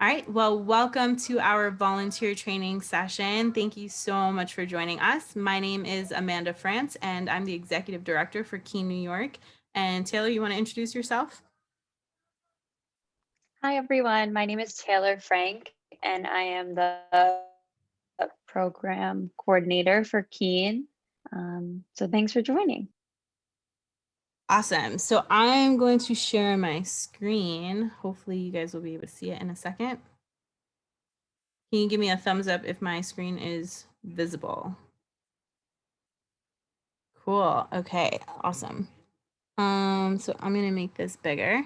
All right, well, welcome to our volunteer training session. Thank you so much for joining us. My name is Amanda France, and I'm the Executive Director for Keene, New York. And Taylor, you want to introduce yourself? Hi, everyone. My name is Taylor Frank, and I am the program coordinator for Keene. So thanks for joining. Awesome. So I'm going to share my screen. Hopefully you guys will be able to see it in a second. Can you give me a thumbs up if my screen is visible? Cool. Okay, awesome. So I'm going to make this bigger.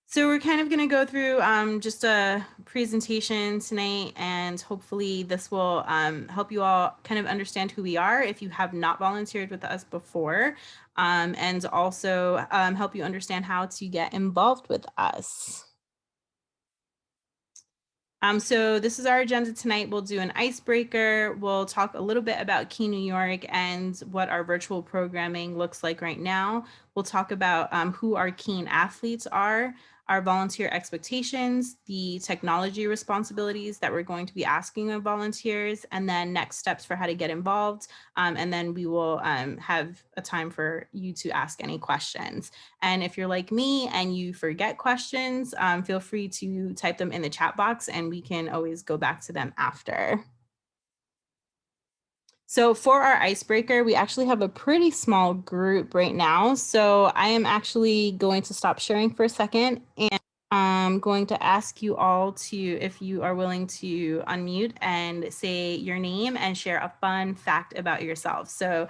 So we're kind of going to go through just a presentation tonight, and hopefully this will help you all kind of understand who we are if you have not volunteered with us before, and also help you understand how to get involved with us. So this is our agenda tonight. We'll do an icebreaker. We'll talk a little bit about Keene, New York and what our virtual programming looks like right now. We'll talk about who our Keene athletes are, our volunteer expectations, the technology responsibilities that we're going to be asking of volunteers, and then next steps for how to get involved. And then we will have a time for you to ask any questions. And if you're like me and you forget questions, feel free to type them in the chat box and we can always go back to them after. So for our icebreaker, we actually have a pretty small group right now. So I am actually going to stop sharing for a second, and I'm going to ask you all to, if you are willing to unmute and say your name and share a fun fact about yourself. So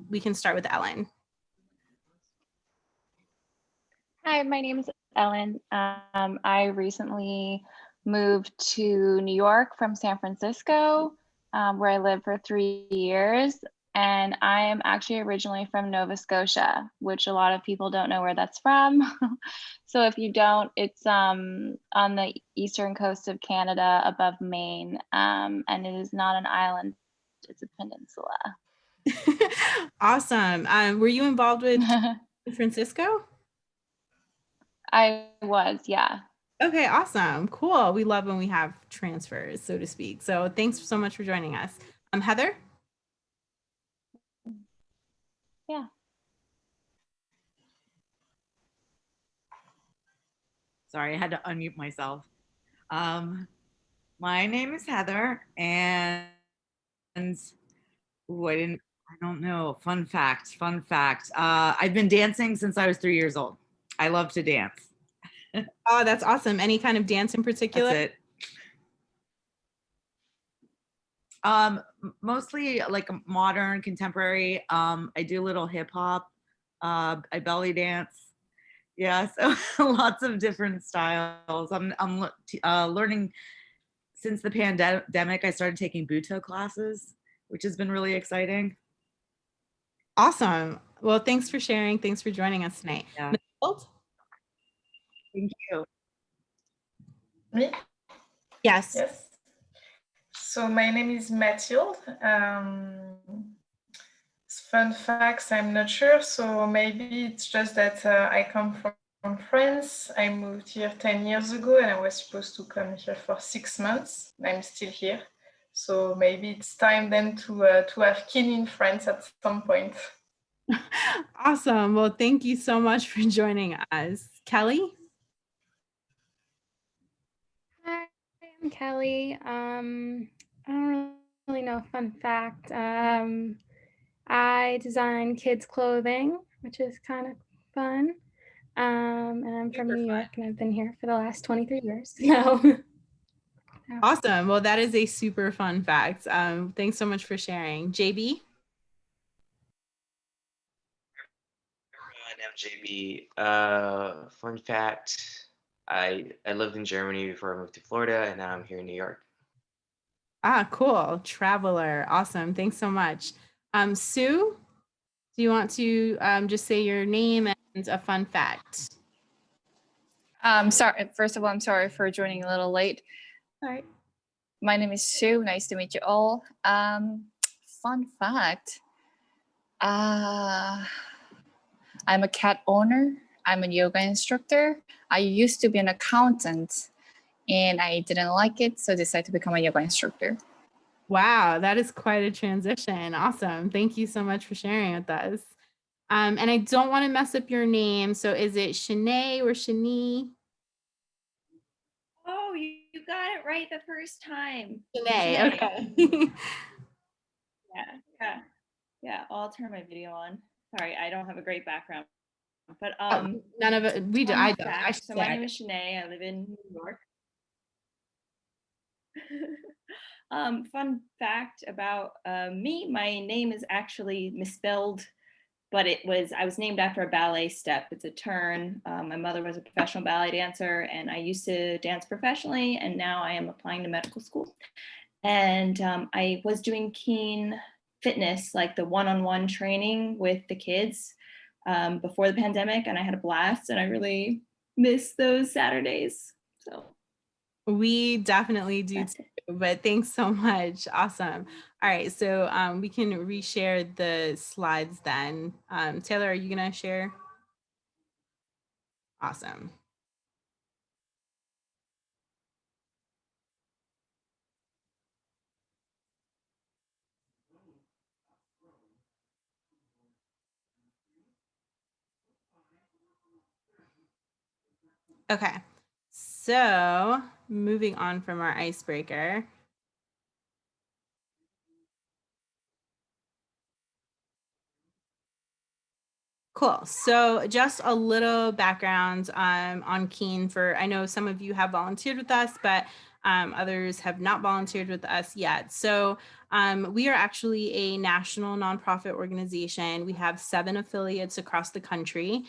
we can start with Ellen. Hi, my name is Ellen. I recently moved to New York from San Francisco, where I lived for 3 years. And I am actually originally from Nova Scotia, which a lot of people don't know where that's from. So if you don't, it's on the eastern coast of Canada above Maine. And it is not an island, it's a peninsula. Awesome. Were you involved with San Francisco? I was, yeah. Okay, awesome. Cool. We love when we have transfers, so to speak. So thanks so much for joining us. Heather? Yeah. Sorry, I had to unmute myself. My name is Heather, and I don't know. Fun fact. I've been dancing since I was 3 years old. I love to dance. Oh, that's awesome. Any kind of dance in particular? That's it. Mostly like modern, contemporary. I do a little hip hop. I belly dance. Yeah, so lots of different styles. I'm learning since the pandemic. I started taking Buto classes, which has been really exciting. Awesome. Well, thanks for sharing. Thanks for joining us tonight. Yeah. Mathilde? Thank you. Me? Yes. Yes. So my name is Mathilde. Fun facts, I'm not sure. So maybe it's just that I come from France. I moved here 10 years ago and I was supposed to come here for 6 months. I'm still here. So maybe it's time then to have Keene in France at some point. Awesome. Well, thank you so much for joining us. Kelly? Hi, I'm Kelly. I don't really know a fun fact. I design kids' clothing, which is kind of fun. And I'm from New York, and I've been here for the last 23 years. So, Awesome. Well, that is a super fun fact. Thanks so much for sharing. JB? I'm JB. Fun fact, I lived in Germany before I moved to Florida, and now I'm here in New York. Ah, cool. Traveler. Awesome. Thanks so much. Sue, do you want to just say your name and a fun fact? Sorry. First of all, I'm sorry for joining a little late. All right. My name is Sue. Nice to meet you all. Fun fact. I'm a cat owner. I'm a yoga instructor. I used to be an accountant and I didn't like it, so I decided to become a yoga instructor. Wow, that is quite a transition. Awesome. Thank you so much for sharing with us. And I don't want to mess up your name. So is it Shanae or Shani? Oh, you got it right the first time. Shanae, Shanae. okay. Yeah. I'll turn my video on. Sorry, I don't have a great background. But None of it. We do. fun I don't. fact, I should so say my I name is Shanae. I live in New York. Fun fact about me, my name is actually misspelled, but I was named after a ballet step. It's a turn. My mother was a professional ballet dancer and I used to dance professionally, and now I am applying to medical school. And I was doing Keen Fitness, like the one-on-one training with the kids before the pandemic, and I had a blast and I really miss those Saturdays. So We definitely do that's too, it. but thanks so much. Awesome. All right, so we can reshare the slides then. Taylor, are you gonna share? Awesome. Okay, so moving on from our icebreaker. Cool. So just a little background on Keen for, I know some of you have volunteered with us, but others have not volunteered with us yet. So we are actually a national nonprofit organization. We have 7 affiliates across the country.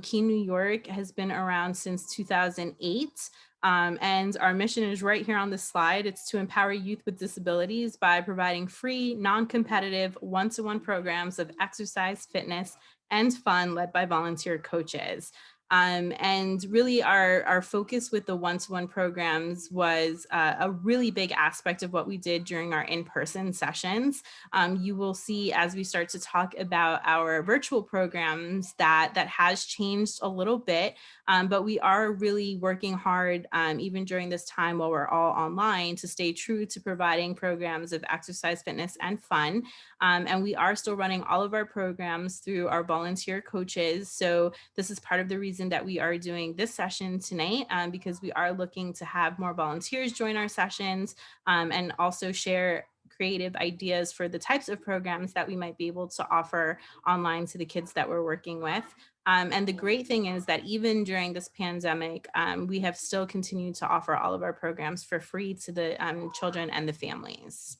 Keen New York has been around since 2008. And our mission is right here on the slide. It's to empower youth with disabilities by providing free, non-competitive, one-to-one programs of exercise, fitness, and fun led by volunteer coaches. And really our focus with the one-to-one programs was a really big aspect of what we did during our in-person sessions. You will see as we start to talk about our virtual programs that has changed a little bit, but we are really working hard even during this time while we're all online to stay true to providing programs of exercise, fitness, and fun. And we are still running all of our programs through our volunteer coaches. So this is part of the reason that we are doing this session tonight, because we are looking to have more volunteers join our sessions and also share creative ideas for the types of programs that we might be able to offer online to the kids that we're working with. And the great thing is that even during this pandemic, we have still continued to offer all of our programs for free to the children and the families.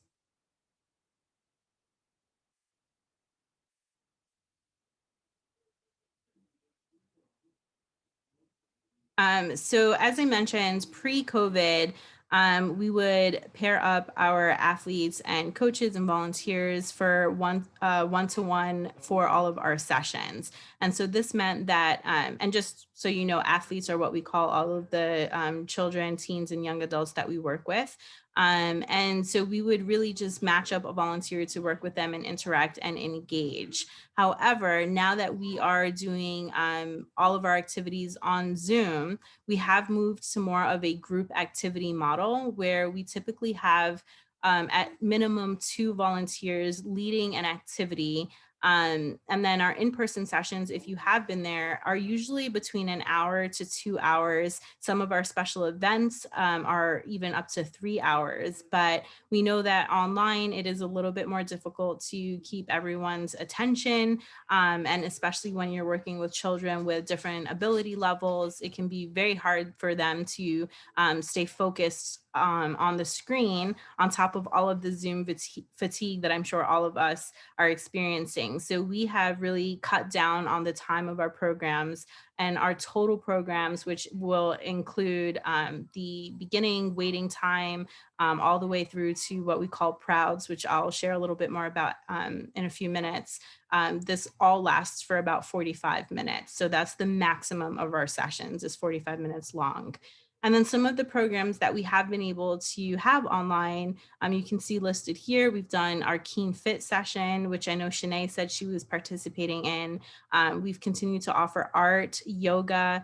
So as I mentioned, pre-COVID, we would pair up our athletes and coaches and volunteers for one-to-one for all of our sessions. And so this meant that, and just so you know, athletes are what we call all of the children, teens, and young adults that we work with. And so we would really just match up a volunteer to work with them and interact and engage. However, now that we are doing all of our activities on Zoom, we have moved to more of a group activity model where we typically have at minimum 2 volunteers leading an activity. And then our in-person sessions, if you have been there, are usually between an hour to 2 hours. Some of our special events are even up to 3 hours, but we know that online it is a little bit more difficult to keep everyone's attention. And especially when you're working with children with different ability levels, it can be very hard for them to stay focused on the screen on top of all of the Zoom fatigue that I'm sure all of us are experiencing. So we have really cut down on the time of our programs, and our total programs, which will include the beginning waiting time all the way through to what we call Prouds, which I'll share a little bit more about in a few minutes. This all lasts for about 45 minutes. So that's the maximum of our sessions is 45 minutes long. And then some of the programs that we have been able to have online, you can see listed here. We've done our Keen Fit session, which I know Shanae said she was participating in. We've continued to offer art, yoga,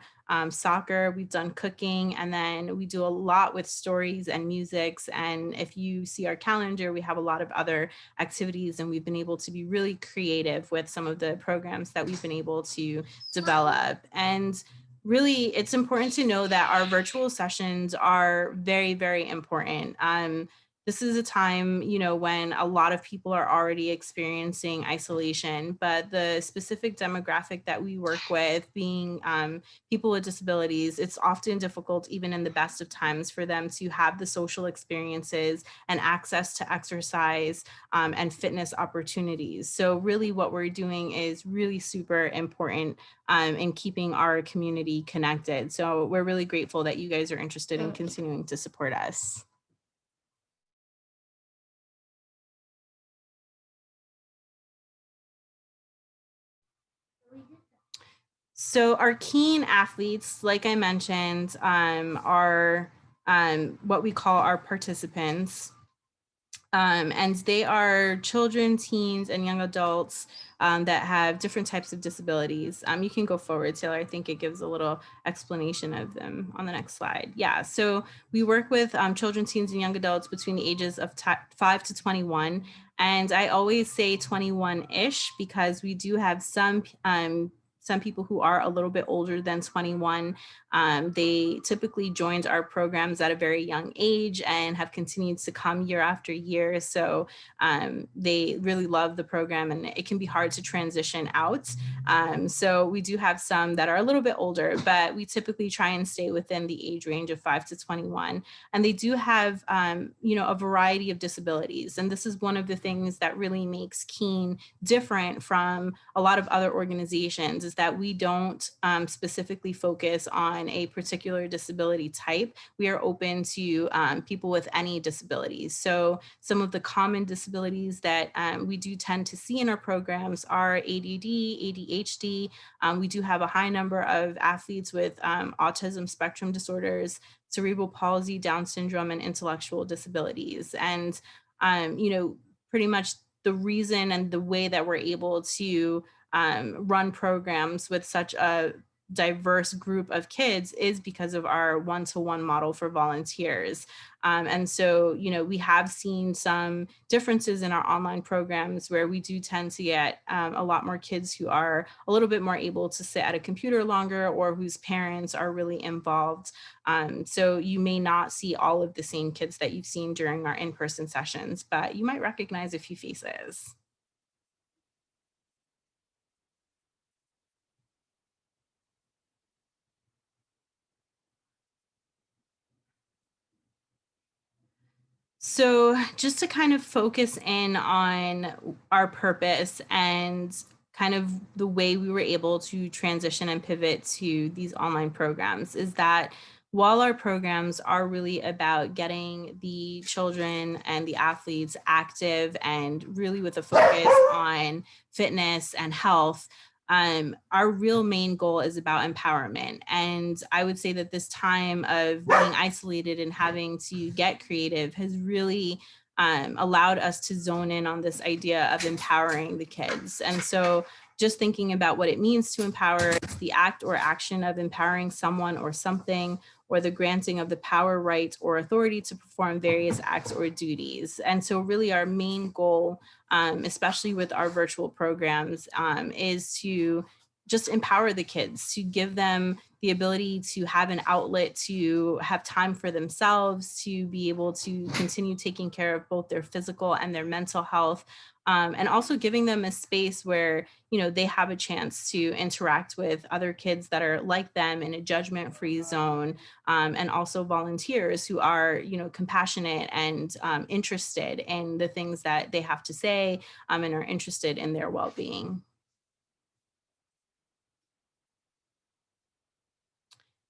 soccer, we've done cooking, and then we do a lot with stories and musics. And if you see our calendar, we have a lot of other activities, and we've been able to be really creative with some of the programs that we've been able to develop. And really, it's important to know that our virtual sessions are very, very important. This is a time, when a lot of people are already experiencing isolation, but the specific demographic that we work with, being people with disabilities, it's often difficult, even in the best of times, for them to have the social experiences and access to exercise and fitness opportunities. So really what we're doing is really super important in keeping our community connected. So we're really grateful that you guys are interested in continuing to support us. So our Keen athletes, like I mentioned, are what we call our participants. And they are children, teens, and young adults that have different types of disabilities. You can go forward, Taylor. I think it gives a little explanation of them on the next slide. Yeah, so we work with children, teens, and young adults between the ages of 5 to 21. And I always say 21-ish because we do have some people who are a little bit older than 21. They typically joined our programs at a very young age and have continued to come year after year. So they really love the program, and it can be hard to transition out. So we do have some that are a little bit older, but we typically try and stay within the age range of 5 to 21. And they do have, a variety of disabilities. And this is one of the things that really makes Keen different from a lot of other organizations, is that we don't specifically focus on a particular disability type. We are open to people with any disabilities. So some of the common disabilities that we do tend to see in our programs are ADD, ADHD. We do have a high number of athletes with autism spectrum disorders, cerebral palsy, Down syndrome, and intellectual disabilities. And, pretty much the reason and the way that we're able to run programs with such a diverse group of kids is because of our one-to-one model for volunteers. And so, we have seen some differences in our online programs where we do tend to get a lot more kids who are a little bit more able to sit at a computer longer, or whose parents are really involved. So you may not see all of the same kids that you've seen during our in-person sessions, but you might recognize a few faces. So just to kind of focus in on our purpose and kind of the way we were able to transition and pivot to these online programs, is that while our programs are really about getting the children and the athletes active and really with a focus on fitness and health, our real main goal is about empowerment. And I would say that this time of being isolated and having to get creative has really allowed us to zone in on this idea of empowering the kids. And so just thinking about what it means to empower, it's the act or action of empowering someone or something, or the granting of the power, right, or authority to perform various acts or duties. And so really our main goal, especially with our virtual programs, is to just empower the kids, to give them the ability to have an outlet, to have time for themselves, to be able to continue taking care of both their physical and their mental health, and also giving them a space where, they have a chance to interact with other kids that are like them in a judgment-free zone, and also volunteers who are, compassionate and interested in the things that they have to say, and are interested in their well-being.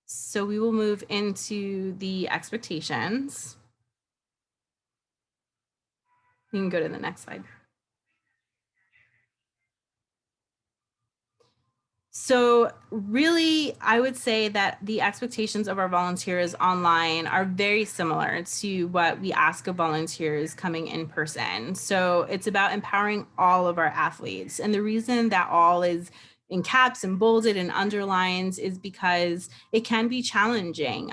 So we will move into the expectations. You can go to the next slide. So So really, I would say that the expectations of our volunteers online are very similar to what we ask of volunteers coming in person. So it's about empowering all of our athletes. And the reason that all is in caps and bolded and underlines is because it can be challenging.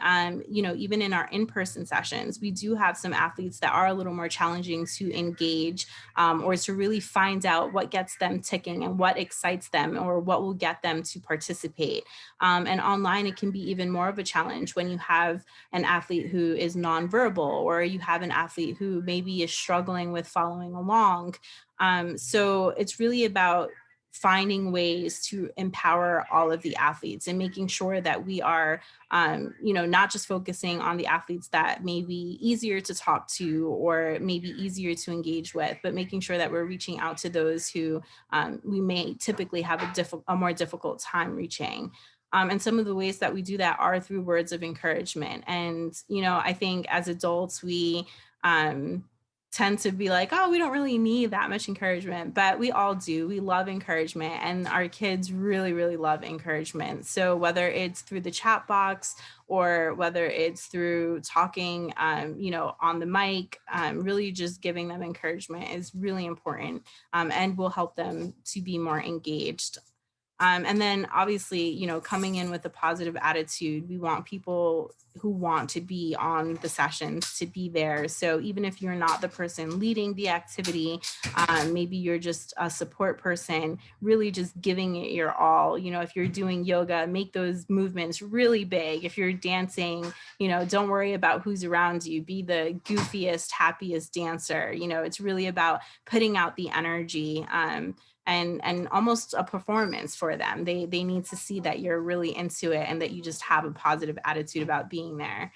Even in our in-person sessions, we do have some athletes that are a little more challenging to engage, or to really find out what gets them ticking and what excites them or what will get them to participate. And online, it can be even more of a challenge when you have an athlete who is nonverbal, or you have an athlete who maybe is struggling with following along. So it's really about finding ways to empower all of the athletes and making sure that we are not just focusing on the athletes that may be easier to talk to or maybe easier to engage with, but making sure that we're reaching out to those who we may typically have a more difficult time reaching. And some of the ways that we do that are through words of encouragement. And, I think as adults, we tend to be like, oh, we don't really need that much encouragement, but we all do. We love encouragement, and our kids really, really love encouragement. So whether it's through the chat box or whether it's through talking, on the mic, really just giving them encouragement is really important, and will help them to be more engaged. And then obviously, coming in with a positive attitude, we want people who want to be on the sessions to be there. So even if you're not the person leading the activity, maybe you're just a support person, really just giving it your all. If you're doing yoga, make those movements really big. If you're dancing, don't worry about who's around you. Be the goofiest, happiest dancer. It's really about putting out the energy. And almost a performance for them. They need to see that you're really into it and that you just have a positive attitude about being there.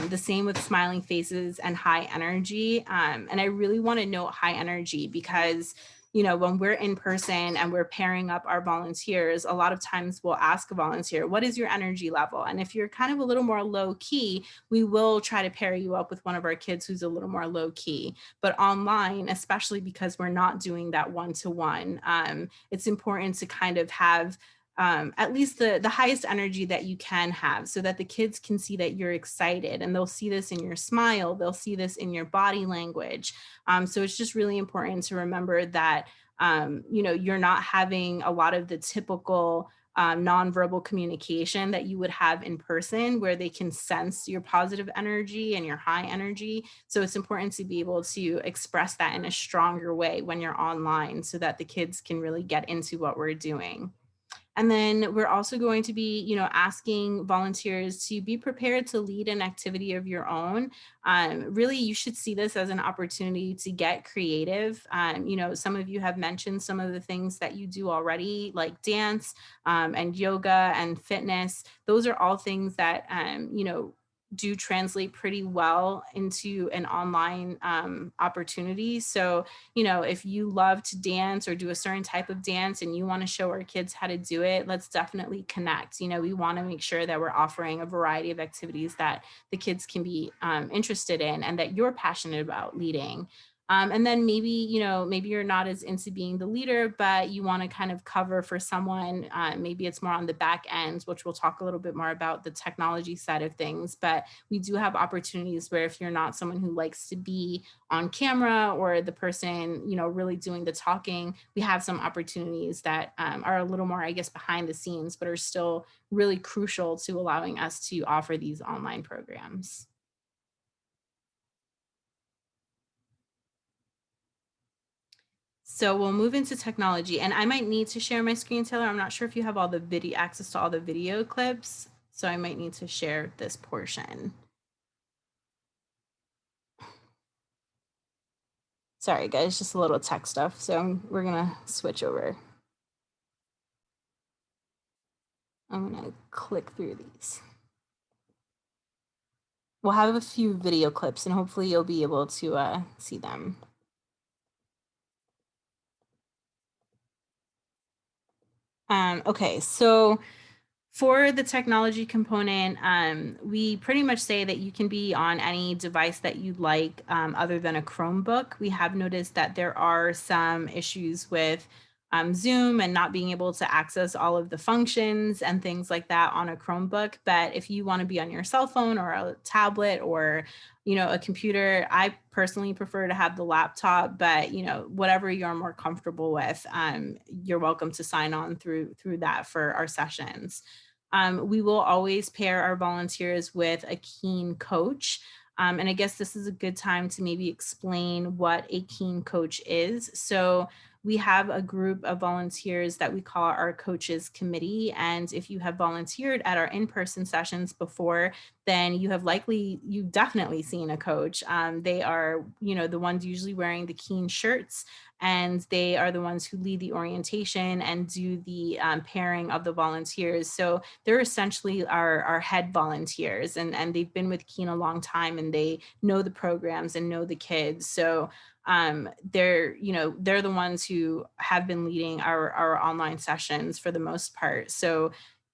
The same with smiling faces and high energy. And I really want to note high energy because when we're in person and we're pairing up our volunteers, a lot of times we'll ask a volunteer, what is your energy level? And if you're kind of a little more low key, we will try to pair you up with one of our kids who's a little more low key. But online, especially because we're not doing that one-to-one, it's important to kind of have at least the highest energy that you can have, so that the kids can see that you're excited, and they'll see this in your smile, they'll see this in your body language. So it's just really important to remember that you're not having a lot of the typical nonverbal communication that you would have in person, where they can sense your positive energy and your high energy. So it's important to be able to express that in a stronger way when you're online, so that the kids can really get into what we're doing. And then we're also going to be, asking volunteers to be prepared to lead an activity of your own. Really, you should see this as an opportunity to get creative. Some of you have mentioned some of the things that you do already, like dance and yoga and fitness. Those are all things that, do translate pretty well into an online opportunity. So, if you love to dance or do a certain type of dance and you want to show our kids how to do it, let's definitely connect. We want to make sure that we're offering a variety of activities that the kids can be interested in and that you're passionate about leading. And then maybe you're not as into being the leader, but you want to kind of cover for someone. Maybe it's more on the back end, which we'll talk a little bit more about the technology side of things. But we do have opportunities where if you're not someone who likes to be on camera or the person, really doing the talking, we have some opportunities that are a little more, I guess, behind the scenes, but are still really crucial to allowing us to offer these online programs. So we'll move into technology, and I might need to share my screen, Taylor. I'm not sure if you have all the video access to all the video clips, so I might need to share this portion. Sorry guys, just a little tech stuff. So we're gonna switch over. I'm gonna click through these. We'll have a few video clips and hopefully you'll be able to see them. Okay, so for the technology component, we pretty much say that you can be on any device that you'd like other than a Chromebook. We have noticed that there are some issues with Zoom and not being able to access all of the functions and things like that on a Chromebook. But if you want to be on your cell phone or a tablet or, you know, a computer, I personally prefer to have the laptop, but, you know, whatever you're more comfortable with, you're welcome to sign on through that for our sessions. We will always pair our volunteers with a Keen coach. And I guess this is a good time to maybe explain what a Keen coach is. So we have a group of volunteers that we call our coaches committee. And if you have volunteered at our in-person sessions before, then you've definitely seen a coach. They are, you know, the ones usually wearing the Keen shirts, and they are the ones who lead the orientation and do the pairing of the volunteers. So they're essentially our head volunteers, and they've been with Keen a long time, and they know the programs and know the kids. So they're the ones who have been leading our online sessions for the most part. So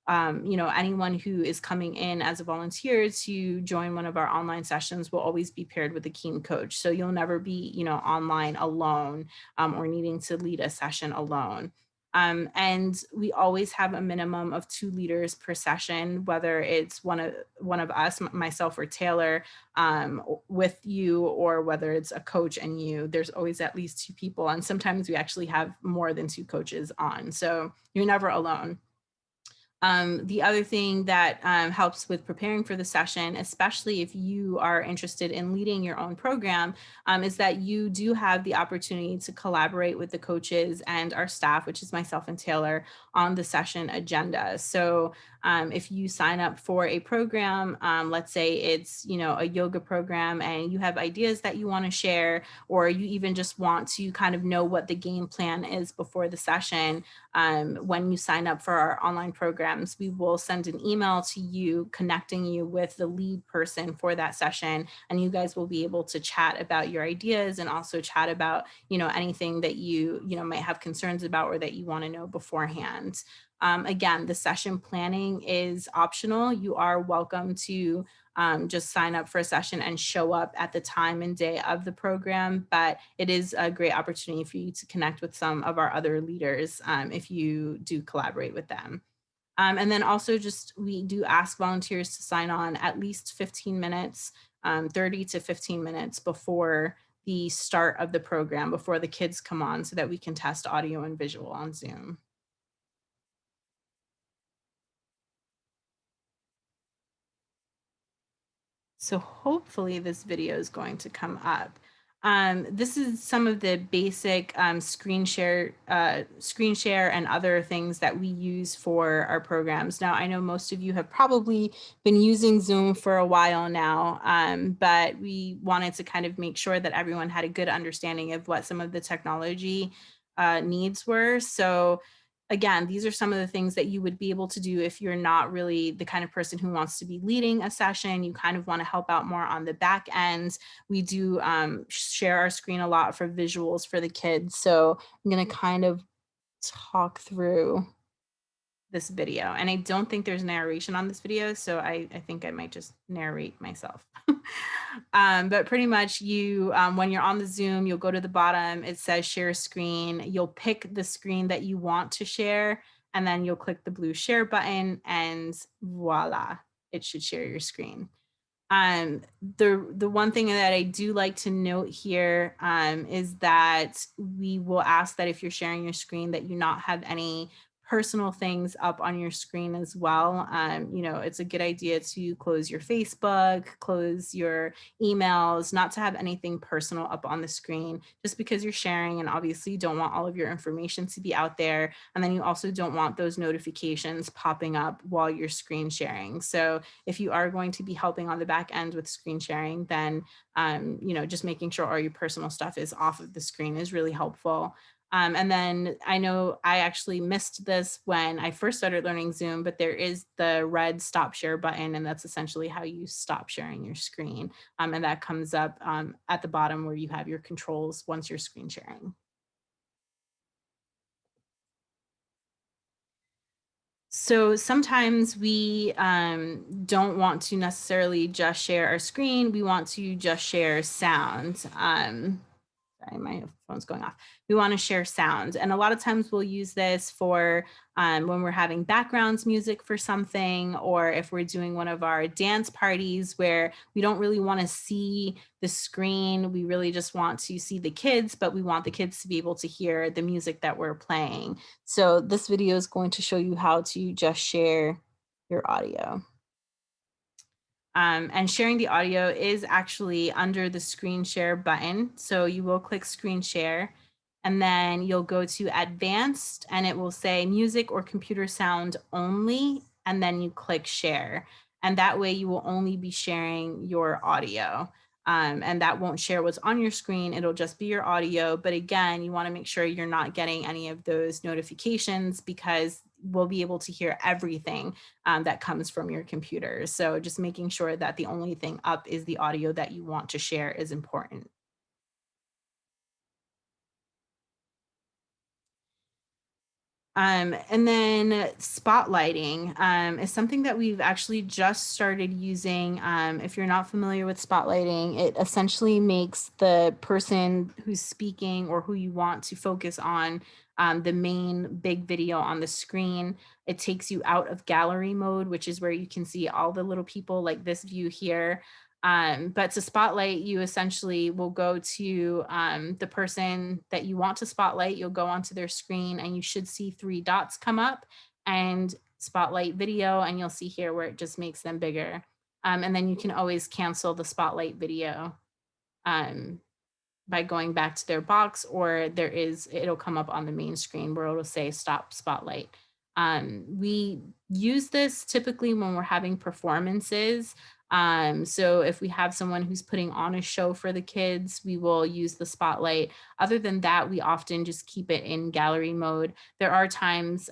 anyone who is coming in as a volunteer to join one of our online sessions will always be paired with a Keen coach. So you'll never be, online alone or needing to lead a session alone. And we always have a minimum of 2 leaders per session, whether it's one of us, myself or Taylor, with you, or whether it's a coach and you. There's always at least 2 people, and sometimes we actually have more than 2 coaches on, so you're never alone. The other thing that helps with preparing for the session, especially if you are interested in leading your own program, is that you do have the opportunity to collaborate with the coaches and our staff, which is myself and Taylor, on the session agenda. So if you sign up for a program, let's say it's, a yoga program, and you have ideas that you want to share, or you even just want to kind of know what the game plan is before the session, when you sign up for our online programs, we will send an email to you connecting you with the lead person for that session, and you guys will be able to chat about your ideas and also chat about, anything that you might have concerns about or that you want to know beforehand. Again, the session planning is optional. You are welcome to just sign up for a session and show up at the time and day of the program, but it is a great opportunity for you to connect with some of our other leaders if you do collaborate with them. And then also we do ask volunteers to sign on at least 15 minutes, 30 to 15 minutes before the start of the program, before the kids come on, so that we can test audio and visual on Zoom. So hopefully this video is going to come up. This is some of the basic screen share and other things that we use for our programs. Now, I know most of you have probably been using Zoom for a while now, but we wanted to kind of make sure that everyone had a good understanding of what some of the technology needs were. So again, these are some of the things that you would be able to do if you're not really the kind of person who wants to be leading a session. You kind of want to help out more on the back end. We do share our screen a lot for visuals for the kids. So I'm going to kind of talk through this video, and I don't think there's narration on this video, so I think I might just narrate myself. But pretty much you, when you're on the Zoom, you'll go to the bottom, it says share screen. You'll pick the screen that you want to share, and then you'll click the blue share button, and voila, it should share your screen. The one thing that I do like to note here is that we will ask that if you're sharing your screen that you not have any personal things up on your screen as well. It's a good idea to close your Facebook, close your emails, not to have anything personal up on the screen, just because you're sharing, and obviously you don't want all of your information to be out there. And then you also don't want those notifications popping up while you're screen sharing. So if you are going to be helping on the back end with screen sharing, then just making sure all your personal stuff is off of the screen is really helpful. And then I know I actually missed this when I first started learning Zoom, but there is the red stop share button, and that's essentially how you stop sharing your screen. And that comes up at the bottom where you have your controls once you're screen sharing. So sometimes we don't want to necessarily just share our screen. We want to just share sound. Sorry, Sorry, my phone's going off. We want to share sound. And a lot of times we'll use this for when we're having backgrounds music for something, or if we're doing one of our dance parties where we don't really want to see the screen. We really just want to see the kids, but we want the kids to be able to hear the music that we're playing. So this video is going to show you how to just share your audio. And sharing the audio is actually under the screen share button. So you will click screen share and then you'll go to advanced and it will say music or computer sound only. And then you click share. And that way you will only be sharing your audio. And that won't share what's on your screen. It'll just be your audio. But again, you want to make sure you're not getting any of those notifications because we'll be able to hear everything that comes from your computer. So just making sure that the only thing up is the audio that you want to share is important. And then spotlighting is something that we've actually just started using. If you're not familiar with spotlighting, it essentially makes the person who's speaking or who you want to focus on the main big video on the screen. It takes you out of gallery mode, which is where you can see all the little people like this view here. But to spotlight, you essentially will go to the person that you want to spotlight. You'll go onto their screen and you should see 3 dots come up and spotlight video. And you'll see here where it just makes them bigger. And then you can always cancel the spotlight video by going back to their box, or it'll come up on the main screen where it'll say stop spotlight. We use this typically when we're having performances. So if we have someone who's putting on a show for the kids, we will use the spotlight. Other than that, we often just keep it in gallery mode. There are times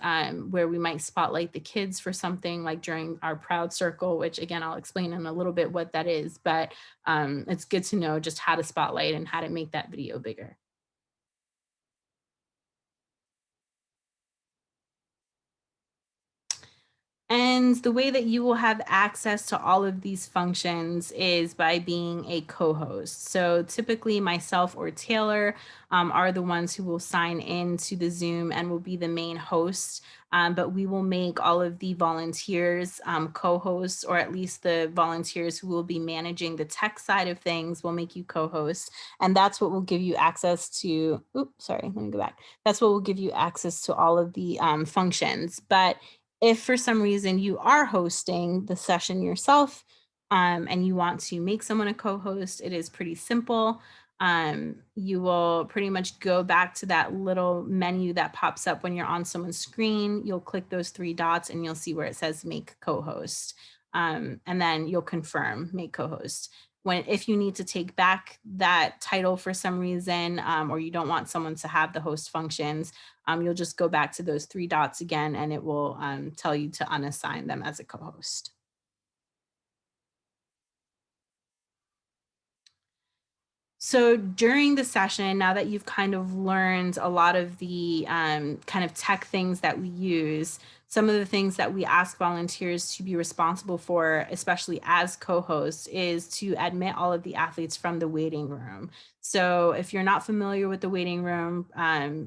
where we might spotlight the kids for something like during our Proud Circle, which again, I'll explain in a little bit what that is, but it's good to know just how to spotlight and how to make that video bigger. And the way that you will have access to all of these functions is by being a co-host. So typically myself or Taylor are the ones who will sign in to the Zoom and will be the main host. But we will make all of the volunteers co-hosts, or at least the volunteers who will be managing the tech side of things will make you co-host. And that's what will give you access to, let me go back. That's what will give you access to all of the functions. But if for some reason you are hosting the session yourself and you want to make someone a co-host, it is pretty simple. You will pretty much go back to that little menu that pops up when you're on someone's screen. You'll click those 3 dots and you'll see where it says make co-host. And then you'll confirm make co-host. If you need to take back that title for some reason, or you don't want someone to have the host functions, you'll just go back to those 3 dots again, and it will tell you to unassign them as a co-host. So during the session, now that you've kind of learned a lot of the kind of tech things that we use, some of the things that we ask volunteers to be responsible for, especially as co-hosts, is to admit all of the athletes from the waiting room. So if you're not familiar with the waiting room,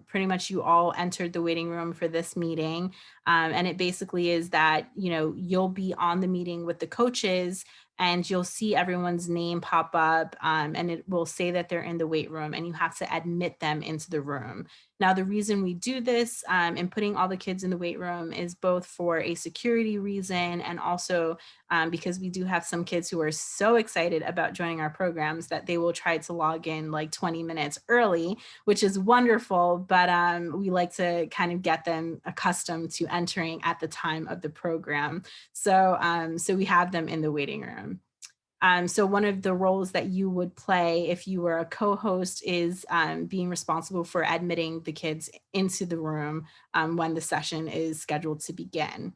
pretty much you all entered the waiting room for this meeting. And it basically is that, you'll be on the meeting with the coaches and you'll see everyone's name pop up and it will say that they're in the weight room and you have to admit them into the room. Now, the reason we do this and putting all the kids in the weight room is both for a security reason and also because we do have some kids who are so excited about joining our programs that they will try to log in like 20 minutes early, which is wonderful, but we like to kind of get them accustomed to entering at the time of the program. So we have them in the waiting room. So one of the roles that you would play if you were a co-host is being responsible for admitting the kids into the room when the session is scheduled to begin.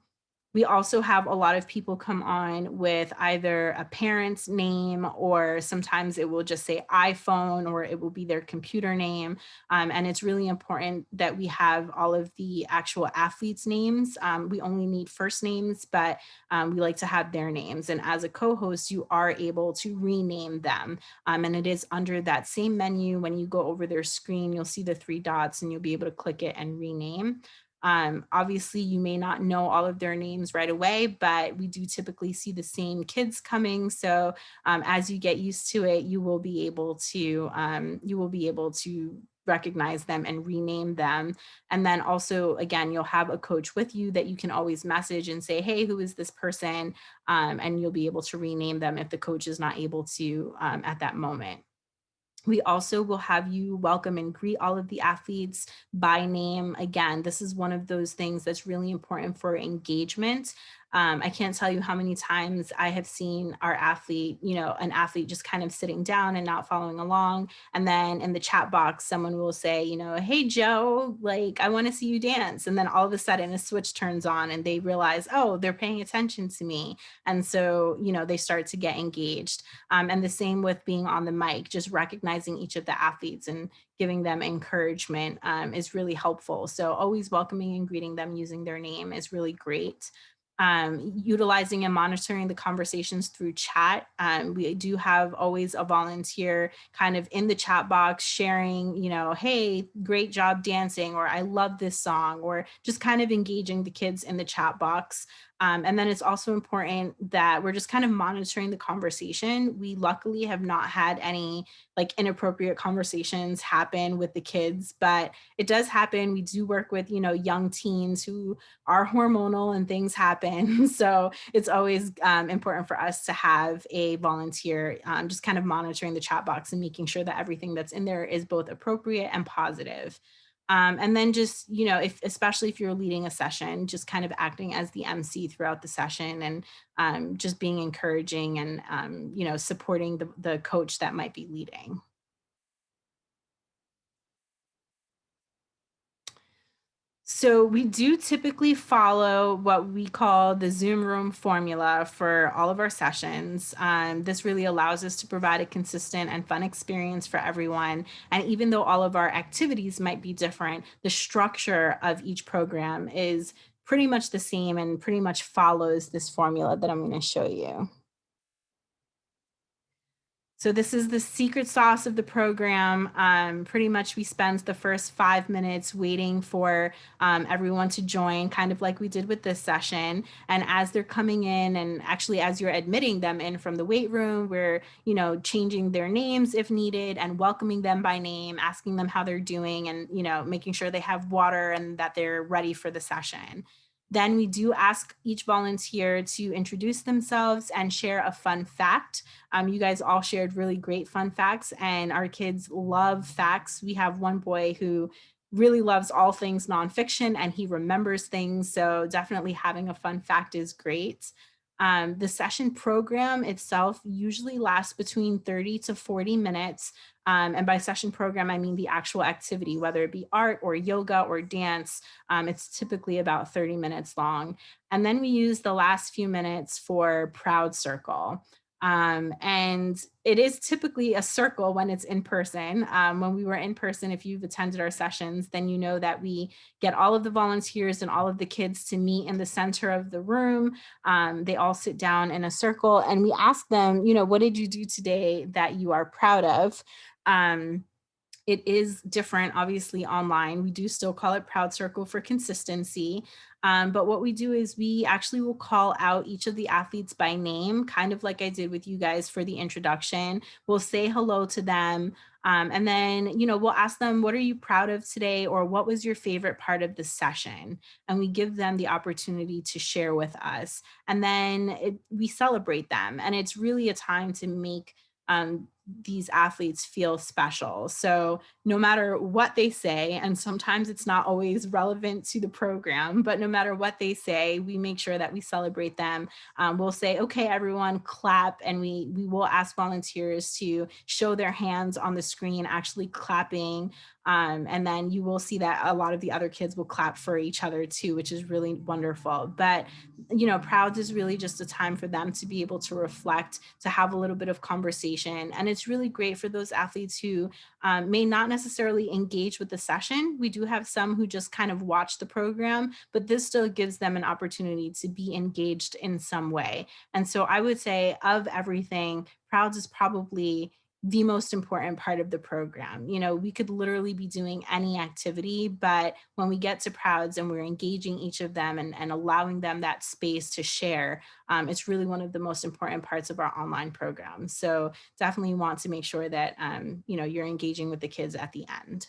We also have a lot of people come on with either a parent's name, or sometimes it will just say iPhone, or it will be their computer name. And it's really important that we have all of the actual athletes' names. We only need first names, but we like to have their names. And as a co-host, you are able to rename them. And it is under that same menu. When you go over their screen, you'll see the 3 dots and you'll be able to click it and rename. Obviously, you may not know all of their names right away, but we do typically see the same kids coming. So as you get used to it, you will be able to recognize them and rename them. And then also, again, you'll have a coach with you that you can always message and say, hey, who is this person? And you'll be able to rename them if the coach is not able to at that moment. We also will have you welcome and greet all of the athletes by name. Again, this is one of those things that's really important for engagement. I can't tell you how many times I have seen our athlete, an athlete just kind of sitting down and not following along. And then in the chat box, someone will say, hey, Joe, like, I want to see you dance. And then all of a sudden a switch turns on and they realize, oh, they're paying attention to me. And so, they start to get engaged. And the same with being on the mic, just recognizing each of the athletes and giving them encouragement is really helpful. So always welcoming and greeting them using their name is really great. Utilizing and monitoring the conversations through chat. We do have always a volunteer kind of in the chat box sharing, hey, great job dancing, or I love this song, or just kind of engaging the kids in the chat box. And then it's also important that we're just kind of monitoring the conversation. We luckily have not had any like inappropriate conversations happen with the kids, but it does happen. We do work with, young teens who are hormonal and things happen. So it's always important for us to have a volunteer just kind of monitoring the chat box and making sure that everything that's in there is both appropriate and positive. And then just, especially if you're leading a session, just kind of acting as the MC throughout the session and just being encouraging and, supporting the coach that might be leading. So we do typically follow what we call the Zoom room formula for all of our sessions. This really allows us to provide a consistent and fun experience for everyone. And even though all of our activities might be different, the structure of each program is pretty much the same and pretty much follows this formula that I'm going to show you. So this is the secret sauce of the program. Pretty much we spend the first 5 minutes waiting for everyone to join, kind of like we did with this session. And as they're coming in, and actually as you're admitting them in from the weight room, we're, changing their names if needed and welcoming them by name, asking them how they're doing and, making sure they have water and that they're ready for the session. Then we do ask each volunteer to introduce themselves and share a fun fact. You guys all shared really great fun facts, and our kids love facts. We have one boy who really loves all things nonfiction and he remembers things. So definitely having a fun fact is great. The session program itself usually lasts between 30 to 40 minutes. And by session program, I mean the actual activity, whether it be art or yoga or dance. It's typically about 30 minutes long. And then we use the last few minutes for Proud Circle. And it is typically a circle when it's in person. When we were in person, if you've attended our sessions, then you know that we get all of the volunteers and all of the kids to meet in the center of the room. They all sit down in a circle and we ask them, what did you do today that you are proud of? It is different, obviously, online. We do still call it Proud Circle for consistency. But what we do is we actually will call out each of the athletes by name, kind of like I did with you guys for the introduction. We'll say hello to them. And then, we'll ask them, what are you proud of today? Or what was your favorite part of the session? And we give them the opportunity to share with us. And then we celebrate them. And it's really a time to make these athletes feel special. So no matter what they say, and sometimes it's not always relevant to the program, but no matter what they say, we make sure that we celebrate them. We'll say, okay, everyone clap, and we will ask volunteers to show their hands on the screen actually clapping. And then you will see that a lot of the other kids will clap for each other too, which is really wonderful. But, you know, Prouds is really just a time for them to be able to reflect, to have a little bit of conversation. And it's really great for those athletes who may not necessarily engage with the session. We do have some who just kind of watch the program, but this still gives them an opportunity to be engaged in some way. And so I would say, of everything, Prouds is probably the most important part of the program. You know, we could literally be doing any activity, but when we get to Prouds and we're engaging each of them and allowing them that space to share, it's really one of the most important parts of our online program. So definitely want to make sure that, you know, you're engaging with the kids at the end.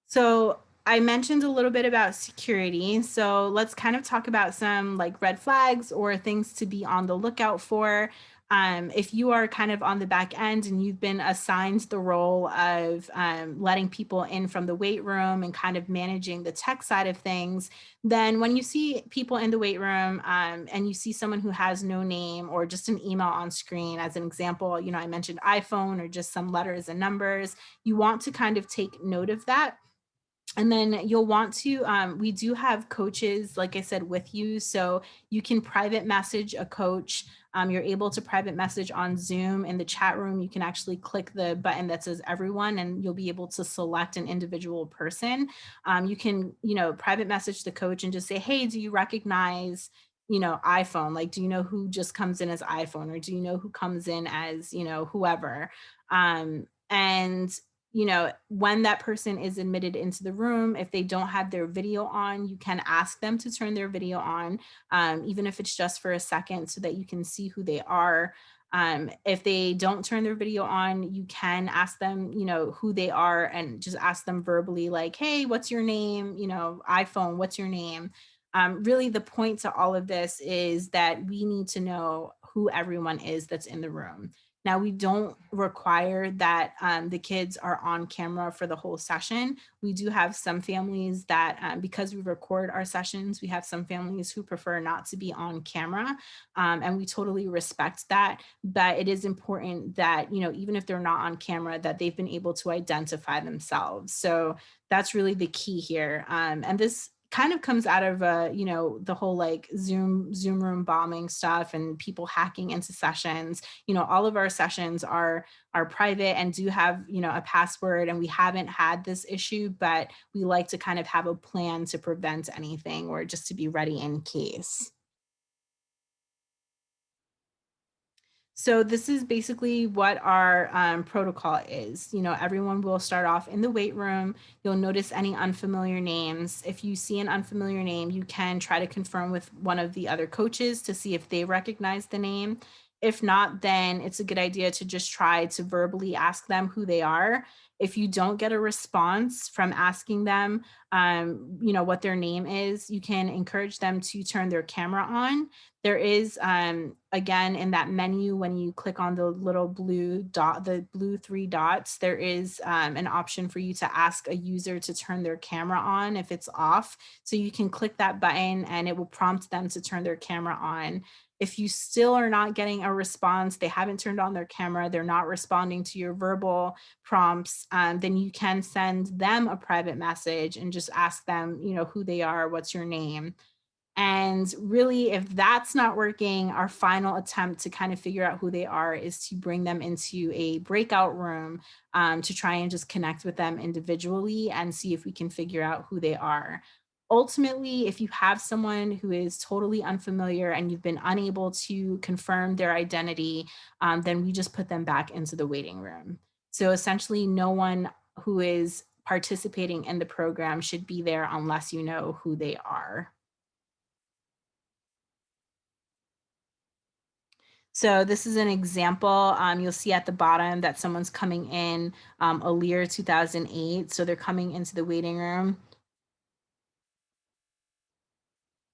So I mentioned a little bit about security. So let's kind of talk about some like red flags or things to be on the lookout for. If you are kind of on the back end and you've been assigned the role of letting people in from the weight room and kind of managing the tech side of things, then when you see people in the weight room and you see someone who has no name or just an email on screen, as an example, you know, I mentioned iPhone or just some letters and numbers, you want to kind of take note of that. And then you'll want to, we do have coaches, like I said, with you. So you can private message a coach. You're able to private message on Zoom. In the chat room, you can actually click the button that says everyone, and you'll be able to select an individual person. You can, you know, private message the coach and just say, hey, do you recognize, you know, iPhone? Like, do you know who just comes in as iPhone? Or do you know who comes in as, you know, whoever? And you know, when that person is admitted into the room, if they don't have their video on, you can ask them to turn their video on, even if it's just for a second, so that you can see who they are. If they don't turn their video on, you can ask them, you know, who they are, and just ask them verbally, like, hey, what's your name? You know, iPhone, what's your name? Really, the point to all of this is that we need to know who everyone is that's in the room. Now, we don't require that the kids are on camera for the whole session. We do have some families that, because we record our sessions, we have some families who prefer not to be on camera, and we totally respect that. But it is important that, you know, even if they're not on camera, that they've been able to identify themselves. So that's really the key here. And this kind of comes out of you know, the whole like Zoom room bombing stuff and people hacking into sessions. You know, all of our sessions are private and do have, you know, a password, and we haven't had this issue, but we like to kind of have a plan to prevent anything, or just to be ready in case. So this is basically what our protocol is. You know, everyone will start off in the weight room. You'll notice any unfamiliar names. If you see an unfamiliar name, you can try to confirm with one of the other coaches to see if they recognize the name. If not, then it's a good idea to just try to verbally ask them who they are. If you don't get a response from asking them, you know, what their name is, you can encourage them to turn their camera on. There is, again, in that menu, when you click on the little blue dot, the blue 3 dots, there is an option for you to ask a user to turn their camera on if it's off. So you can click that button and it will prompt them to turn their camera on. If you still are not getting a response, they haven't turned on their camera, they're not responding to your verbal prompts, then you can send them a private message and just ask them, you know, who they are, what's your name. And really, if that's not working, our final attempt to kind of figure out who they are is to bring them into a breakout room to try and just connect with them individually and see if we can figure out who they are. Ultimately, if you have someone who is totally unfamiliar and you've been unable to confirm their identity, then we just put them back into the waiting room. So essentially, no one who is participating in the program should be there unless you know who they are. So this is an example. You'll see at the bottom that someone's coming in, Alir 2008. So they're coming into the waiting room.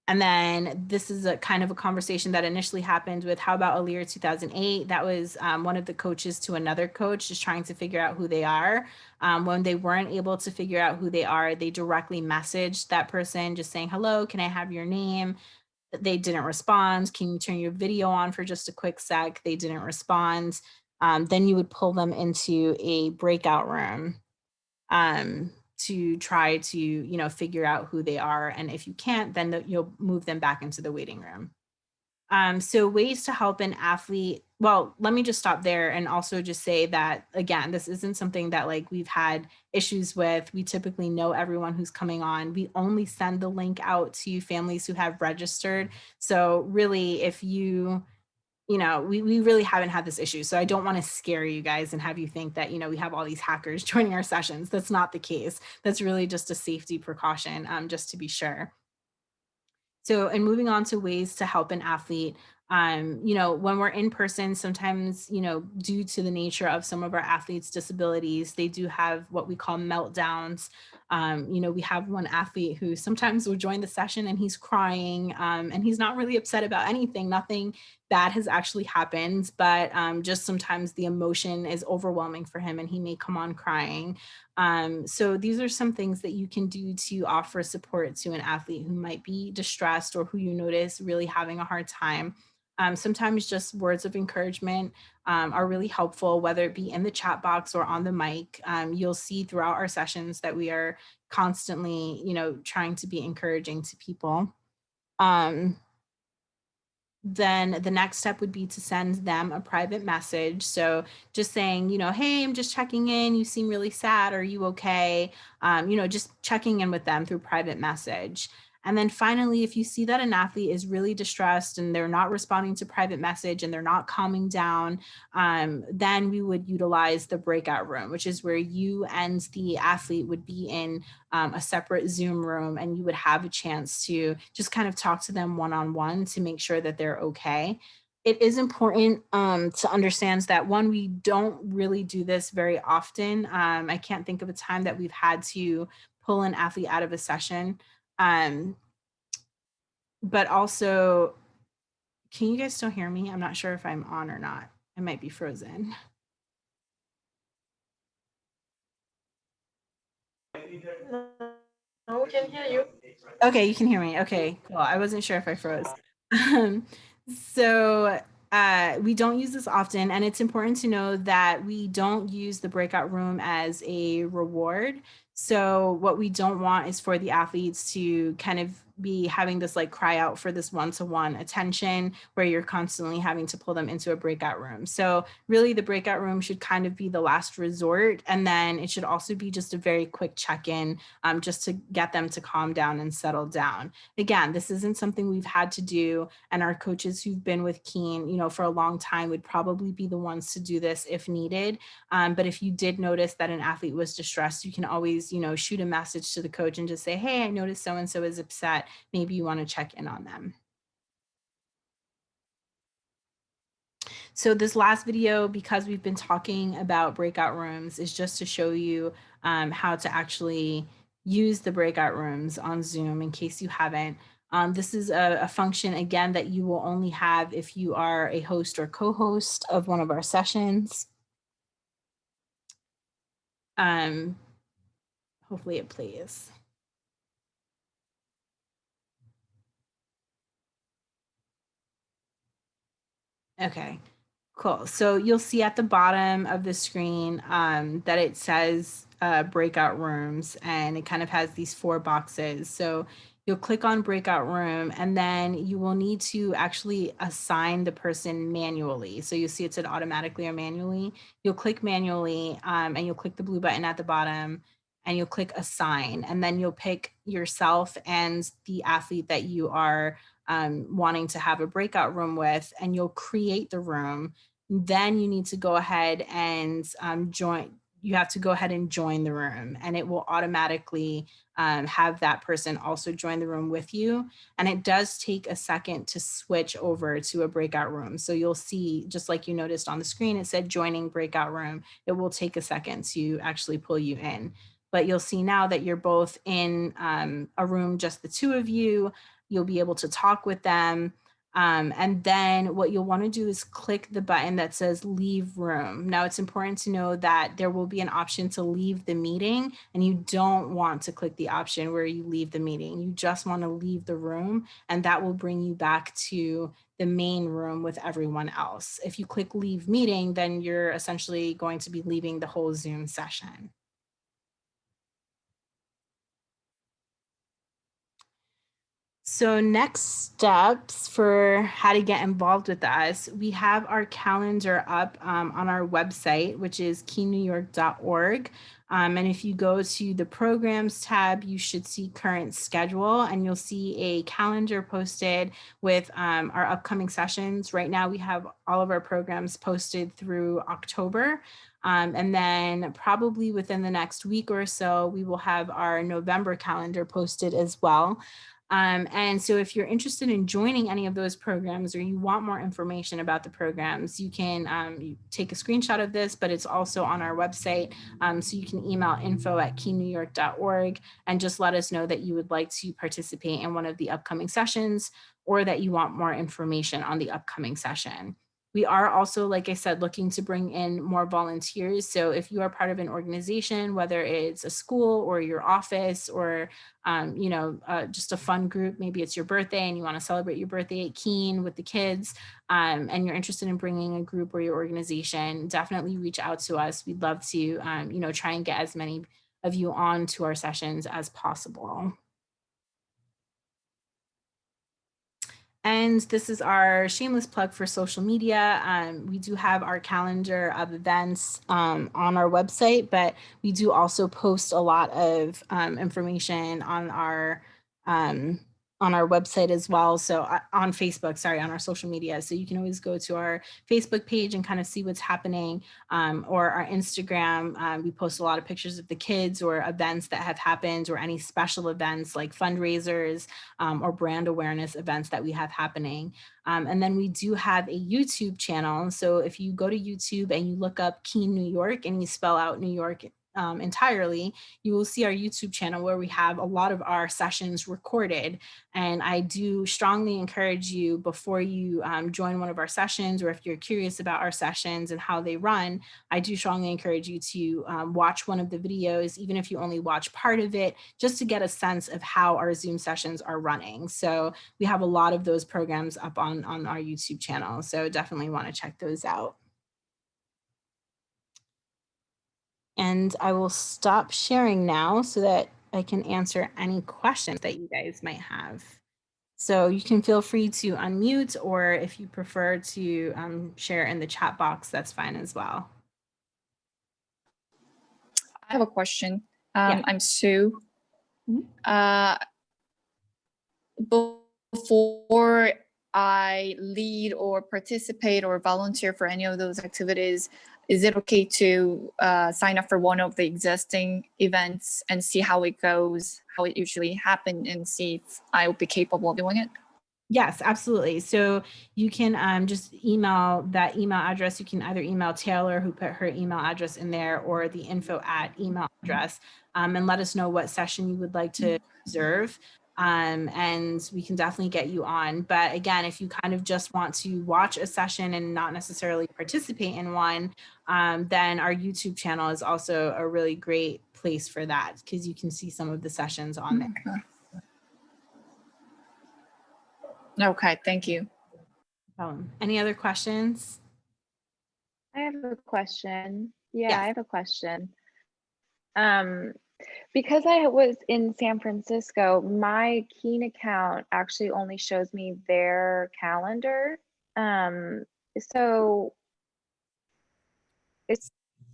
And then this is a kind of a conversation that initially happened with How About Aaliyah 2008. That was one of the coaches to another coach just trying to figure out who they are. When they weren't able to figure out who they are, they directly messaged that person just saying, hello, can I have your name? They didn't respond. Can you turn your video on for just a quick sec? They didn't respond. Then you would pull them into a breakout room to try to, you know, figure out who they are. And if you can't, then you'll move them back into the waiting room. So ways to help an athlete. Well, let me just stop there and also just say that, again, this isn't something that like we've had issues with. We typically know everyone who's coming on. We only send the link out to families who have registered. So really, if you know, we really haven't had this issue. So I don't want to scare you guys and have you think that, you know, we have all these hackers joining our sessions. That's not the case. That's really just a safety precaution, just to be sure. So, and moving on to ways to help an athlete, you know, when we're in person, sometimes, you know, due to the nature of some of our athletes' disabilities, they do have what we call meltdowns. You know, we have one athlete who sometimes will join the session and he's crying, and he's not really upset about anything. Nothing bad has actually happened, but just sometimes the emotion is overwhelming for him and he may come on crying. So these are some things that you can do to offer support to an athlete who might be distressed or who you notice really having a hard time. Sometimes just words of encouragement are really helpful, whether it be in the chat box or on the mic. You'll see throughout our sessions that we are constantly, you know, trying to be encouraging to people. Then the next step would be to send them a private message. So just saying, you know, hey, I'm just checking in. You seem really sad. Are you okay? You know, just checking in with them through private message. And then finally, if you see that an athlete is really distressed and they're not responding to private message and they're not calming down, then we would utilize the breakout room, which is where you and the athlete would be in a separate Zoom room, and you would have a chance to just kind of talk to them one-on-one to make sure that they're okay. It is important to understand that, one, we don't really do this very often. I can't think of a time that we've had to pull an athlete out of a session. But also, can you guys still hear me? I'm not sure if I'm on or not. I might be frozen. No, we can hear you. Okay, you can hear me. Okay, cool. I wasn't sure if I froze. So we don't use this often, and it's important to know that we don't use the breakout room as a reward. So what we don't want is for the athletes to kind of be having this like cry out for this one-to-one attention where you're constantly having to pull them into a breakout room. So really the breakout room should kind of be the last resort. And then it should also be just a very quick check-in just to get them to calm down and settle down. Again, this isn't something we've had to do, and our coaches who've been with Keen, you know, for a long time would probably be the ones to do this if needed. But if you did notice that an athlete was distressed, you can always, you know, shoot a message to the coach and just say, hey, I noticed so-and-so is upset. Maybe you want to check in on them. So this last video, because we've been talking about breakout rooms, is just to show you how to actually use the breakout rooms on Zoom in case you haven't. This is a function, again, that you will only have if you are a host or co-host of one of our sessions. Hopefully it plays. Okay, cool. So you'll see at the bottom of the screen that it says breakout rooms, and it kind of has these 4 boxes. So you'll click on breakout room, and then you will need to actually assign the person manually. So you'll see it said automatically or manually. You'll click manually, and you'll click the blue button at the bottom, and you'll click assign, and then you'll pick yourself and the athlete that you are wanting to have a breakout room with, and you'll create the room. Then you need to go ahead and join. You have to go ahead and join the room, and it will automatically have that person also join the room with you. And it does take a second to switch over to a breakout room. So you'll see, just like you noticed on the screen, it said joining breakout room. It will take a second to actually pull you in. But you'll see now that you're both in a room, just the 2 of you. You'll be able to talk with them. And then what you'll want to do is click the button that says leave room. Now it's important to know that there will be an option to leave the meeting, and you don't want to click the option where you leave the meeting. You just want to leave the room, and that will bring you back to the main room with everyone else. If you click leave meeting, then you're essentially going to be leaving the whole Zoom session. So next steps for how to get involved with us, we have our calendar up on our website, which is keennewyork.org. And if you go to the programs tab, you should see current schedule, and you'll see a calendar posted with our upcoming sessions. Right now we have all of our programs posted through October. And then probably within the next week or so, we will have our November calendar posted as well. And so if you're interested in joining any of those programs, or you want more information about the programs, you can you take a screenshot of this, but it's also on our website. So you can email info@keennewyork.org and just let us know that you would like to participate in one of the upcoming sessions, or that you want more information on the upcoming session. We are also, like I said, looking to bring in more volunteers. So if you are part of an organization, whether it's a school or your office, or just a fun group, maybe it's your birthday and you want to celebrate your birthday at Keene with the kids, and you're interested in bringing a group or your organization, definitely reach out to us. We'd love to, try and get as many of you on to our sessions as possible. And this is our shameless plug for social media. We do have our calendar of events on our website, but we do also post a lot of information on our website as well. So on Facebook, sorry, on our social media. So you can always go to our Facebook page and kind of see what's happening, or our Instagram. We post a lot of pictures of the kids or events that have happened, or any special events like fundraisers or brand awareness events that we have happening. And then we do have a YouTube channel. So if you go to YouTube and you look up Keene, New York, and you spell out New York entirely, you will see our YouTube channel where we have a lot of our sessions recorded. And I do strongly encourage you, before you join one of our sessions, or if you're curious about our sessions and how they run, I do strongly encourage you to watch one of the videos, even if you only watch part of it, just to get a sense of how our Zoom sessions are running. So we have a lot of those programs up on our YouTube channel. So definitely want to check those out. And I will stop sharing now so that I can answer any questions that you guys might have. So you can feel free to unmute, or if you prefer to share in the chat box, that's fine as well. I have a question. Yeah. I'm Sue. Mhm. Before I lead or participate or volunteer for any of those activities, is it okay to sign up for one of the existing events and see how it goes, how it usually happens, and see if I will be capable of doing it? Yes, absolutely. So you can just email that email address. You can either email Taylor, who put her email address in there, or the info@email address, and let us know what session you would like to reserve. And we can definitely get you on. But again, if you kind of just want to watch a session and not necessarily participate in one, then our YouTube channel is also a really great place for that, because you can see some of the sessions on there. Okay, thank you. Any other questions? I have a question. Yeah, Yes. I have a question. Because I was in San Francisco, my Keene account actually only shows me their calendar. So is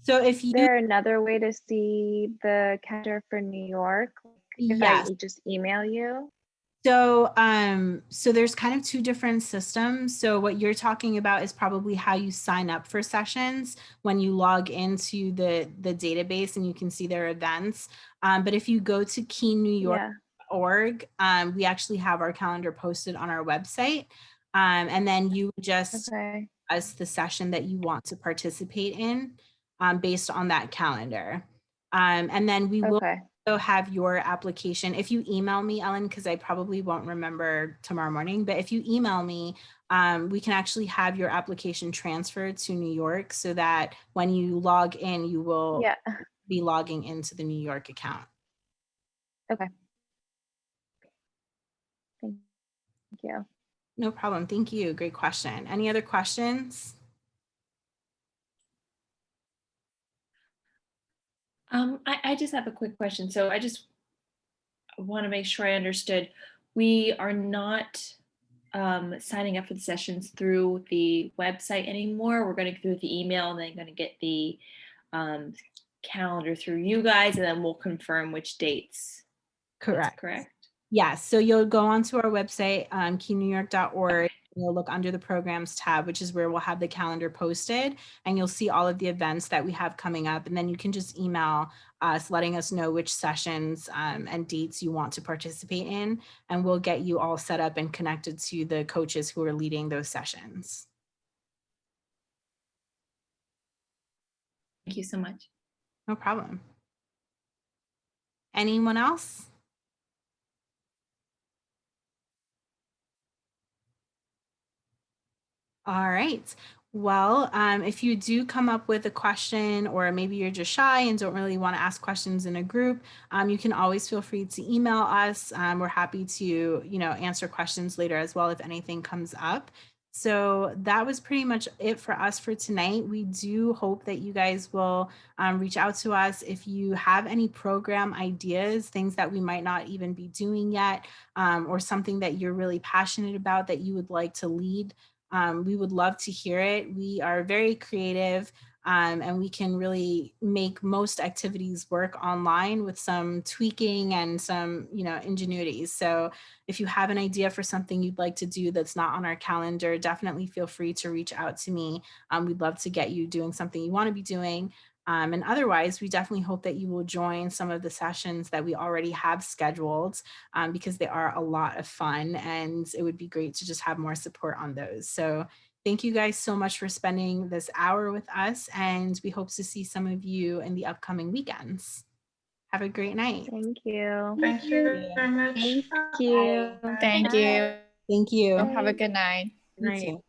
if you there another way to see the calendar for New York? If yes. I just email you? So there's kind of two different systems. So what you're talking about is probably how you sign up for sessions when you log into the database and you can see their events. But if you go to keennewyork.org, we actually have our calendar posted on our website. And then you just us the session that you want to participate in based on that calendar. And then we will have your application. If you email me, Ellen, because I probably won't remember tomorrow morning, but if you email me, we can actually have your application transferred to New York so that when you log in, you will Yeah. be logging into the New York account. Okay. Thank you. No problem. Thank you. Great question. Any other questions? I just have a quick question. So I just want to make sure I understood. We are not signing up for the sessions through the website anymore. We're going to go through the email and then going to get the calendar through you guys, and then we'll confirm which dates. That's Correct. correct. Yes. So you'll go onto our website, keynewyork.org. You'll look under the programs tab, which is where we'll have the calendar posted, and you'll see all of the events that we have coming up. And then you can just email us letting us know which sessions and dates you want to participate in, and we'll get you all set up and connected to the coaches who are leading those sessions. Thank you so much. No problem. Anyone else? All right. Well, if you do come up with a question, or maybe you're just shy and don't really want to ask questions in a group, you can always feel free to email us. We're happy to, answer questions later as well if anything comes up. So that was pretty much it for us for tonight. We do hope that you guys will reach out to us if you have any program ideas, things that we might not even be doing yet, or something that you're really passionate about that you would like to lead. We would love to hear it. We are very creative, and we can really make most activities work online with some tweaking and some, ingenuity. So if you have an idea for something you'd like to do that's not on our calendar, definitely feel free to reach out to me. We'd love to get you doing something you want to be doing. And otherwise, we definitely hope that you will join some of the sessions that we already have scheduled, because they are a lot of fun, and it would be great to just have more support on those. So thank you guys so much for spending this hour with us, and we hope to see some of you in the upcoming weekends. Have a great night. Thank you. Thank you very much. Thank you. Thank you. Thank you. Have a good night. You Right. too.